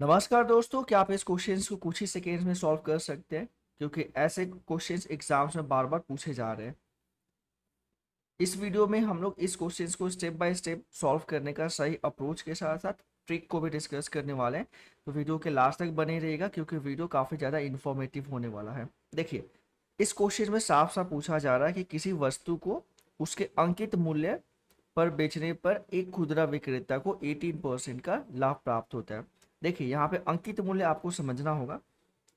नमस्कार दोस्तों, क्या आप इस क्वेश्चंस को कुछ ही सेकेंड्स में सॉल्व कर सकते हैं? क्योंकि ऐसे क्वेश्चंस एग्जाम्स में बार बार पूछे जा रहे हैं। इस वीडियो में हम लोग इस क्वेश्चंस को स्टेप बाय स्टेप सॉल्व करने का सही अप्रोच के साथ साथ ट्रिक को भी डिस्कस करने वाले हैं। तो वीडियो के लास्ट तक बने रहेगा क्योंकि वीडियो काफ़ी ज़्यादा इन्फॉर्मेटिव होने वाला है। देखिए, इस क्वेश्चन में साफ साफ पूछा जा रहा है कि किसी वस्तु को उसके अंकित मूल्य पर बेचने पर एक खुदरा विक्रेता को 18% का लाभ प्राप्त होता है। देखिए, यहाँ पे अंकित मूल्य आपको समझना होगा।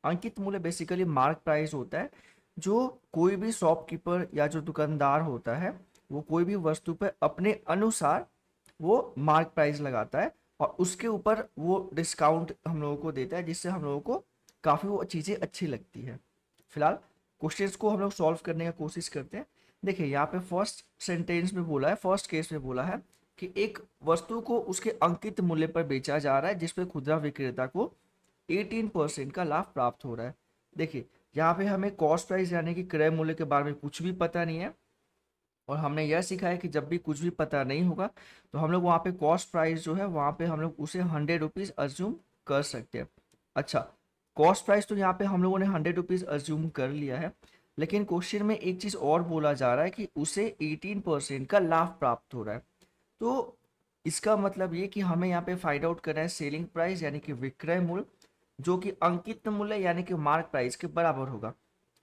अंकित मूल्य बेसिकली मार्क प्राइस होता है, जो कोई भी शॉपकीपर या जो दुकानदार होता है वो कोई भी वस्तु पर अपने अनुसार वो मार्क प्राइस लगाता है और उसके ऊपर वो डिस्काउंट हम लोगों को देता है, जिससे हम लोगों को काफ़ी वो चीज़ें अच्छी लगती है। फिलहाल क्वेश्चंस को हम लोग सॉल्व करने का कोशिश करते हैं। देखिए, यहाँ पे फर्स्ट सेंटेंस में बोला है, फर्स्ट केस में बोला है कि एक वस्तु को उसके अंकित मूल्य पर बेचा जा रहा है जिसपे खुदरा विक्रेता को 18% का लाभ प्राप्त हो रहा है। देखिए, यहाँ पे हमें कॉस्ट प्राइस यानी कि क्रय मूल्य के बारे में कुछ भी पता नहीं है और हमने यह सीखा है कि जब भी कुछ भी पता नहीं होगा तो हम लोग वहाँ पे कॉस्ट प्राइस जो है वहाँ पे हम लोग उसे 100 रुपीज़ अज्यूम कर सकते हैं। अच्छा, कॉस्ट प्राइस तो यहाँ पे हम लोगों ने 100 रुपीज़ अज्यूम कर लिया है, लेकिन क्वेश्चन में एक चीज़ और बोला जा रहा है कि उसे 18% का लाभ प्राप्त हो रहा है। तो इसका मतलब ये कि हमें यहाँ पे फाइंड आउट करना है सेलिंग प्राइस यानी कि विक्रय मूल्य, जो कि अंकित मूल्य यानी कि मार्क प्राइस के बराबर होगा।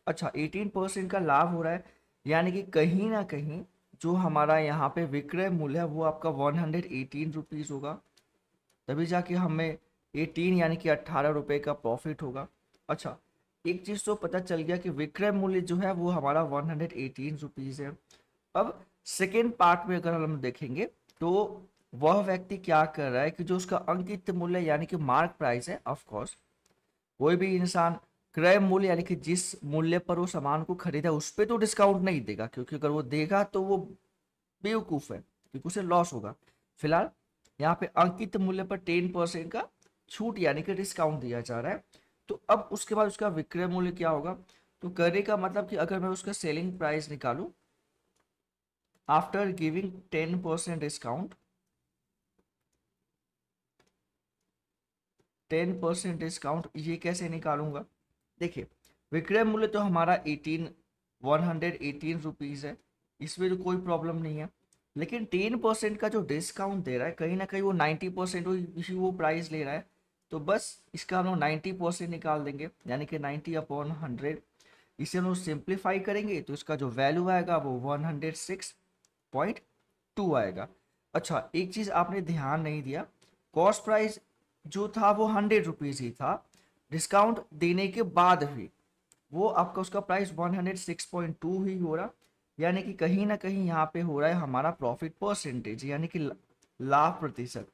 अच्छा, 18% का लाभ हो रहा है यानी कि कहीं ना कहीं जो हमारा यहाँ पे विक्रय मूल्य है वो आपका 118 रुपीज़ होगा, तभी जाके हमें 18 यानी कि 18 रुपये का प्रॉफिट होगा। अच्छा, एक चीज़ तो पता चल गया कि विक्रय मूल्य जो है वो हमारा 118 रुपीज़ है। अब सेकेंड पार्ट में अगर हम देखेंगे तो वह व्यक्ति क्या कर रहा है कि जो उसका अंकित मूल्य यानी कि मार्क प्राइस है, ऑफ कोर्स कोई भी इंसान क्रय मूल्य यानी कि जिस मूल्य पर वो सामान को खरीदा उस पर तो डिस्काउंट नहीं देगा, क्योंकि अगर वो देगा तो वो बेवकूफ़ है क्योंकि उसे लॉस होगा। फिलहाल यहाँ पे अंकित मूल्य पर 10% का छूट यानी कि डिस्काउंट दिया जा रहा है। तो अब उसके बाद उसका विक्रय मूल्य क्या होगा? तो करने का मतलब कि अगर मैं उसका सेलिंग प्राइस निकालूं आफ्टर गिविंग 10% डिस्काउंट, 10% डिस्काउंट ये कैसे निकालूंगा? देखिए, विक्रय मूल्य तो हमारा 118 है, इसमें तो कोई प्रॉब्लम नहीं है। लेकिन 10% का जो डिस्काउंट दे रहा है कहीं ना कहीं वो 90% वो प्राइस ले रहा है। तो बस इसका हम लोग 90% निकाल देंगे यानी कि 90/100। इसे हम लोग सिंप्लीफाई करेंगे तो इसका जो वैल्यू आएगा वो 106.2 आएगा। अच्छा, एक चीज़ आपने ध्यान नहीं दिया, कॉस्ट प्राइस जो था वो 100 रुपीज़ ही था, डिस्काउंट देने के बाद भी वो आपका उसका प्राइस 106.2 ही हो रहा, यानी कि कहीं ना कहीं यहाँ पे हो रहा है हमारा प्रॉफिट परसेंटेज यानी कि लाभ प्रतिशत।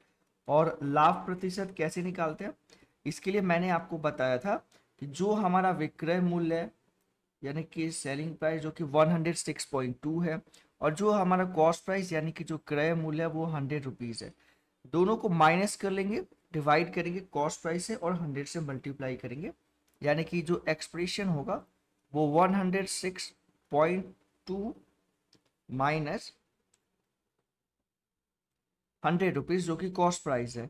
और लाभ प्रतिशत कैसे निकालते हैं? इसके लिए मैंने आपको बताया था कि जो हमारा विक्रय मूल्य है यानी कि सेलिंग प्राइस जो कि 106.2 है और जो हमारा कॉस्ट प्राइस यानी कि जो क्रय मूल्य है वो 100 रुपीज़ है, दोनों को माइनस कर लेंगे, डिवाइड करेंगे कॉस्ट प्राइस से और 100 से मल्टीप्लाई करेंगे, यानी कि जो एक्सप्रेशन होगा वो 106.2 माइनस 100 रुपीज़ जो कि कॉस्ट प्राइस है,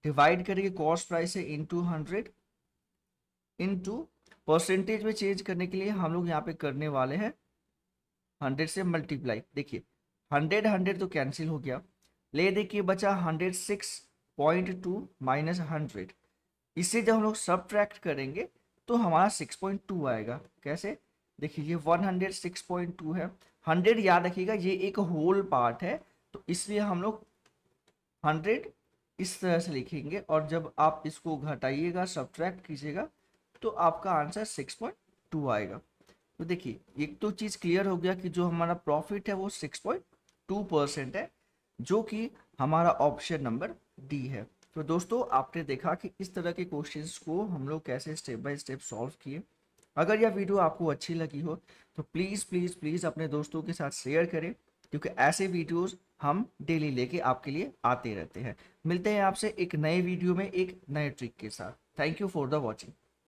डिवाइड करेंगे कॉस्ट प्राइस से इंटू 100 इंटू परसेंटेज में चेंज करने के लिए हम लोग यहाँ पे करने वाले हैं 100 से मल्टीप्लाई। देखिए, 100 100 तो कैंसिल हो गया, ले देखिए बचा 106.2 माइनस 100। इससे जब हम लोग सब्ट्रैक्ट करेंगे तो हमारा 6.2 आएगा। कैसे? देखिए, ये 106.2 है, 100 याद रखिएगा ये एक होल पार्ट है, तो इसलिए हम लोग 100 इस तरह से लिखेंगे और जब आप इसको घटाइएगा सब्ट्रैक्ट कीजिएगा तो आपका आंसर 6.2 आएगा। तो देखिए, एक तो चीज़ क्लियर हो गया कि जो हमारा प्रॉफिट है वो 6.2% है, जो कि हमारा ऑप्शन नंबर डी है। तो दोस्तों, आपने देखा कि इस तरह के क्वेश्चंस को हम लोग कैसे स्टेप बाय स्टेप सॉल्व किए। अगर यह वीडियो आपको अच्छी लगी हो तो प्लीज़ प्लीज़ प्लीज़ अपने दोस्तों के साथ शेयर करें, क्योंकि ऐसे वीडियोस हम डेली लेके आपके लिए आते रहते हैं। मिलते हैं आपसे एक नए वीडियो में एक नए ट्रिक के साथ। Thank you for the watching.